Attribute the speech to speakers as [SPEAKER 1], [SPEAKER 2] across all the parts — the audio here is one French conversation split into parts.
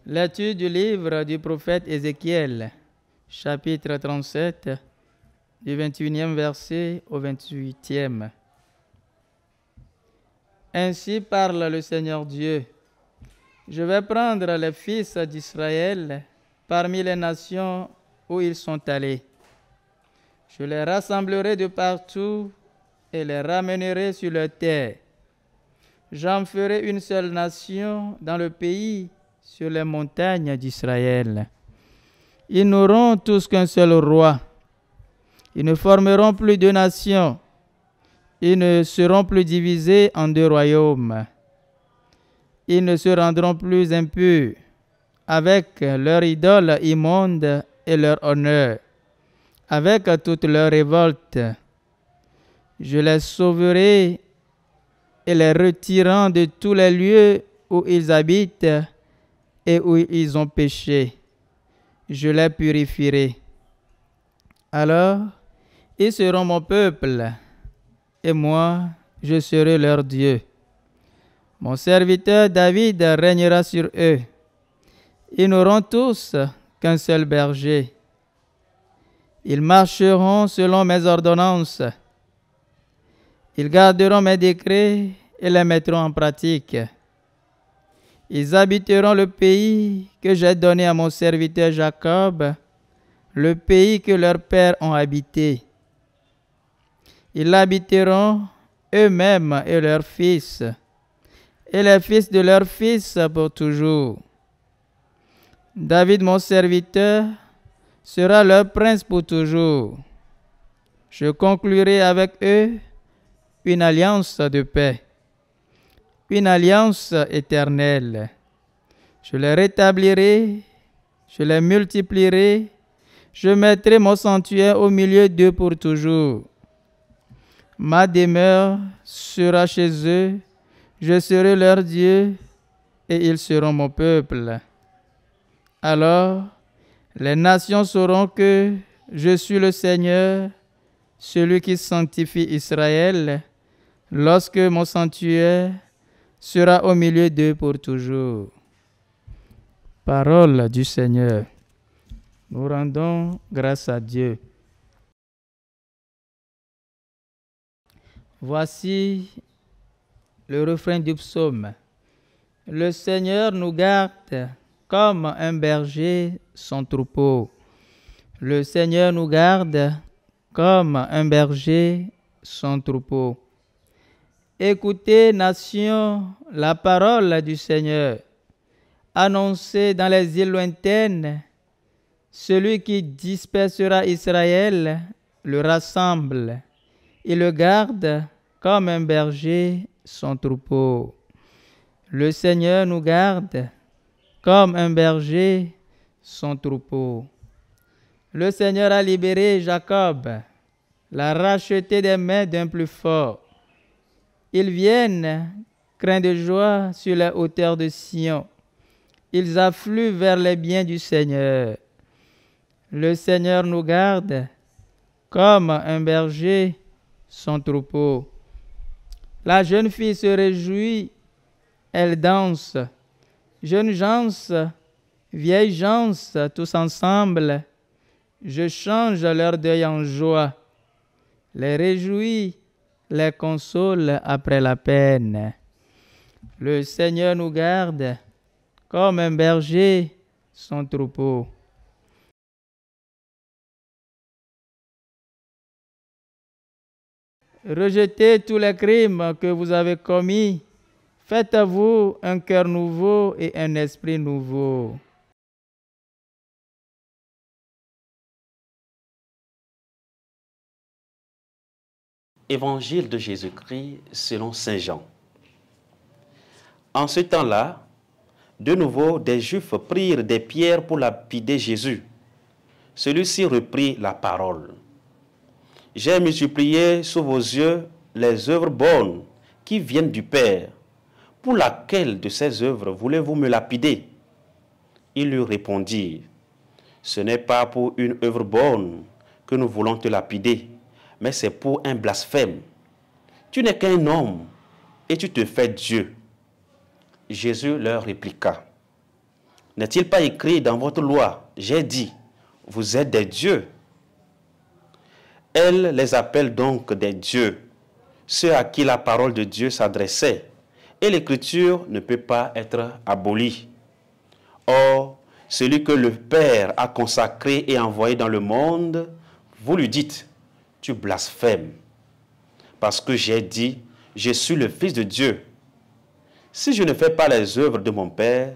[SPEAKER 1] Lecture du livre du prophète Ézéchiel, chapitre 37, du 21e verset au 28e. Ainsi parle le Seigneur Dieu. Je vais prendre les fils d'Israël parmi les nations où ils sont allés. Je les rassemblerai de partout et les ramènerai sur leur terre. J'en ferai une seule nation dans le pays, sur les montagnes d'Israël. Ils n'auront tous qu'un seul roi. Ils ne formeront plus deux nations. Ils ne seront plus divisés en deux royaumes. Ils ne se rendront plus impurs avec leur idole immonde et leur honneur, avec toute leur révolte. Je les sauverai et les retirant de tous les lieux où ils habitent et où ils ont péché. Je les purifierai. Alors, ils seront mon peuple, et moi, je serai leur Dieu. Mon serviteur David régnera sur eux. Ils n'auront tous qu'un seul berger. Ils marcheront selon mes ordonnances. Ils garderont mes décrets et les mettront en pratique. Ils habiteront le pays que j'ai donné à mon serviteur Jacob, le pays que leurs pères ont habité. Ils l'habiteront eux-mêmes et leurs fils, et les fils de leurs fils pour toujours. David, mon serviteur, sera leur prince pour toujours. Je conclurai avec eux une alliance de paix, une alliance éternelle. Je les rétablirai, je les multiplierai, je mettrai mon sanctuaire au milieu d'eux pour toujours. Ma demeure sera chez eux, je serai leur Dieu et ils seront mon peuple. Alors, les nations sauront que je suis le Seigneur, celui qui sanctifie Israël, lorsque mon sanctuaire sera au milieu d'eux pour toujours. Parole du Seigneur. Nous rendons grâce à Dieu. Voici le refrain du psaume. Le Seigneur nous garde comme un berger son troupeau. Le Seigneur nous garde comme un berger son troupeau. Écoutez, nations, la parole du Seigneur. Annoncez dans les îles lointaines, celui qui dispersera Israël le rassemble. Il le garde comme un berger son troupeau. Le Seigneur nous garde comme un berger son troupeau. Le Seigneur a libéré Jacob, l'a racheté des mains d'un plus fort. Ils viennent, craints de joie, sur les hauteurs de Sion. Ils affluent vers les biens du Seigneur. Le Seigneur nous garde comme un berger son troupeau. La jeune fille se réjouit, elle danse. Jeunes gens, vieilles gens, tous ensemble, je change leur deuil en joie. Les réjouis, les console après la peine. Le Seigneur nous garde comme un berger son troupeau. Rejetez tous les crimes que vous avez commis. Faites-vous un cœur nouveau et un esprit nouveau.
[SPEAKER 2] Évangile de Jésus-Christ selon Saint Jean. En ce temps-là, de nouveau, des Juifs prirent des pierres pour lapider Jésus. Celui-ci reprit la parole. J'ai multiplié sous vos yeux les œuvres bonnes qui viennent du Père. Pour laquelle de ces œuvres voulez-vous me lapider? Ils lui répondirent, ce n'est pas pour une œuvre bonne que nous voulons te lapider, mais c'est pour un blasphème. Tu n'es qu'un homme et tu te fais Dieu. Jésus leur répliqua, N'est-il pas écrit dans votre loi, j'ai dit, vous êtes des dieux? Elle les appelle donc des dieux, ceux à qui la parole de Dieu s'adressait, et l'écriture ne peut pas être abolie. Or, celui que le Père a consacré et envoyé dans le monde, vous lui dites, tu blasphèmes, parce que j'ai dit, je suis le Fils de Dieu. Si je ne fais pas les œuvres de mon Père,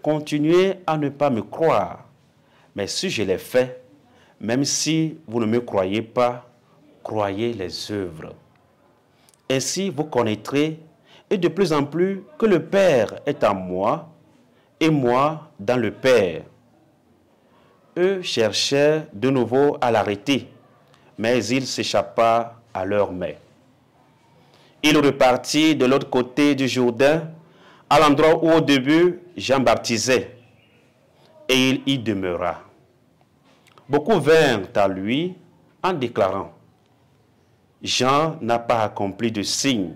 [SPEAKER 2] continuez à ne pas me croire. Mais si je les fais, même si vous ne me croyez pas, croyez les œuvres. Ainsi vous connaîtrez, et de plus en plus, que le Père est en moi, et moi dans le Père. Eux cherchaient de nouveau à l'arrêter, mais il s'échappa à leurs mains. Il repartit de l'autre côté du Jourdain, à l'endroit où au début Jean baptisait, et il y demeura. Beaucoup vinrent à lui en déclarant, Jean n'a pas accompli de signe,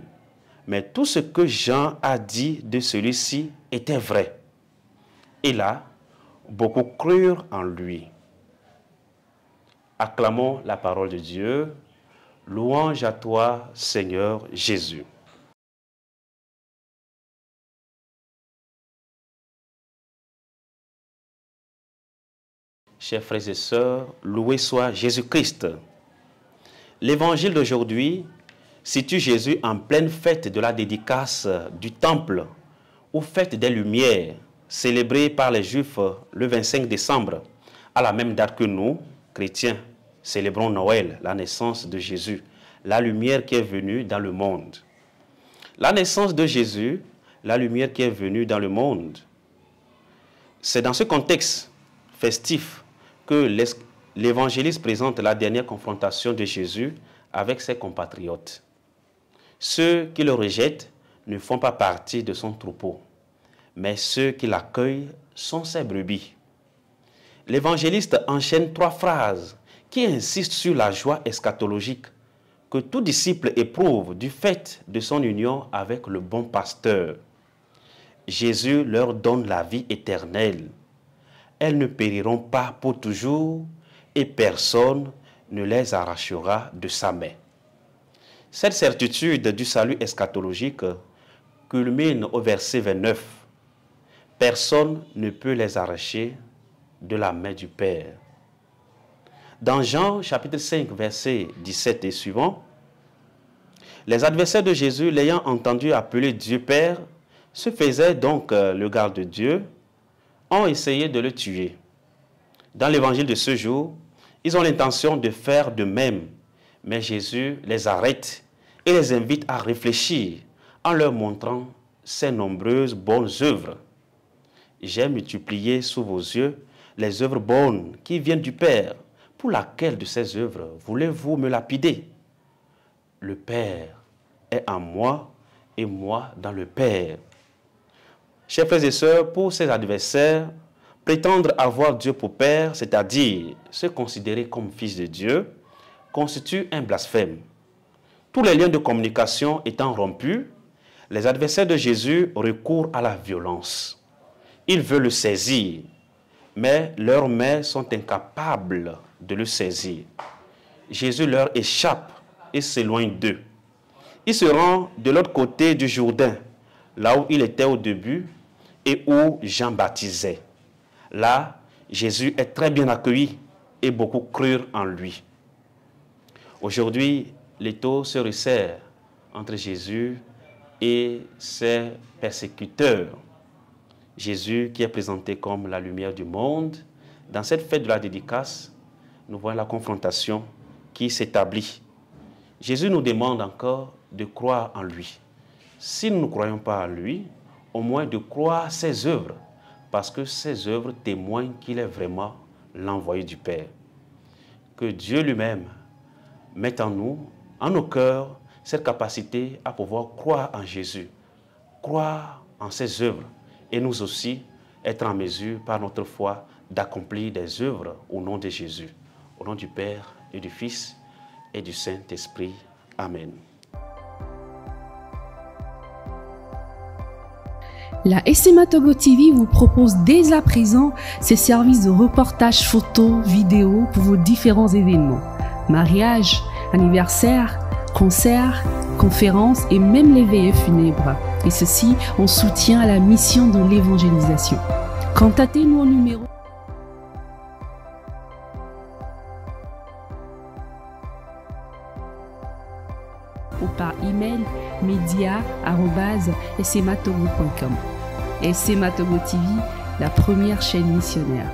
[SPEAKER 2] mais tout ce que Jean a dit de celui-ci était vrai. Et là, beaucoup crurent en lui. Acclamons la parole de Dieu. Louange à toi, Seigneur Jésus. Chers frères et sœurs, loué soit Jésus-Christ. L'évangile d'aujourd'hui situe Jésus en pleine fête de la dédicace du temple, ou fête des Lumières, célébrée par les Juifs le 25 décembre, à la même date que nous, chrétiens, célébrons Noël, la naissance de Jésus, la lumière qui est venue dans le monde. La naissance de Jésus, la lumière qui est venue dans le monde. C'est dans ce contexte festif que l'évangéliste présente la dernière confrontation de Jésus avec ses compatriotes. Ceux qui le rejettent ne font pas partie de son troupeau, mais ceux qui l'accueillent sont ses brebis. L'évangéliste enchaîne 3 phrases qui insistent sur la joie eschatologique que tout disciple éprouve du fait de son union avec le bon pasteur. Jésus leur donne la vie éternelle. Elles ne périront pas pour toujours et personne ne les arrachera de sa main. Cette certitude du salut eschatologique culmine au verset 29. Personne ne peut les arracher de la main du Père. Dans Jean chapitre 5, verset 17 et suivant, les adversaires de Jésus, l'ayant entendu appeler Dieu Père, se faisaient donc le garde de Dieu, ont essayé de le tuer. Dans l'évangile de ce jour, ils ont l'intention de faire de même, mais Jésus les arrête et les invite à réfléchir en leur montrant ses nombreuses bonnes œuvres. J'ai multiplié sous vos yeux les œuvres bonnes qui viennent du Père. Pour laquelle de ces œuvres voulez-vous me lapider? Le Père est en moi et moi dans le Père. Chers frères et sœurs, pour ces adversaires, prétendre avoir Dieu pour Père, c'est-à-dire se considérer comme fils de Dieu, constitue un blasphème. Tous les liens de communication étant rompus, les adversaires de Jésus recourent à la violence. Ils veulent le saisir, mais leurs mains sont incapables de le saisir. Jésus leur échappe et s'éloigne d'eux. Il se rend de l'autre côté du Jourdain, là où il était au début et où Jean baptisait. Là, Jésus est très bien accueilli et beaucoup crurent en lui. Aujourd'hui, l'étau se resserre entre Jésus et ses persécuteurs. Jésus qui est présenté comme la lumière du monde. Dans cette fête de la dédicace, nous voyons la confrontation qui s'établit. Jésus nous demande encore de croire en lui. Si nous ne croyons pas en lui, au moins de croire ses œuvres, parce que ses œuvres témoignent qu'il est vraiment l'envoyé du Père. Que Dieu lui-même mette en nous, en nos cœurs, cette capacité à pouvoir croire en Jésus, croire en ses œuvres, et nous aussi être en mesure, par notre foi, d'accomplir des œuvres au nom de Jésus. Au nom du Père et du Fils et du Saint-Esprit. Amen.
[SPEAKER 3] La SMA Togo TV vous propose dès à présent ses services de reportage photo, vidéo pour vos différents événements. Mariage, anniversaire, concerts, conférences et même les veillées funèbres. Et ceci en soutien à la mission de l'évangélisation. Contactez-nous au numéro ou par email media@smatogo.com. SMA Togo TV, la première chaîne missionnaire.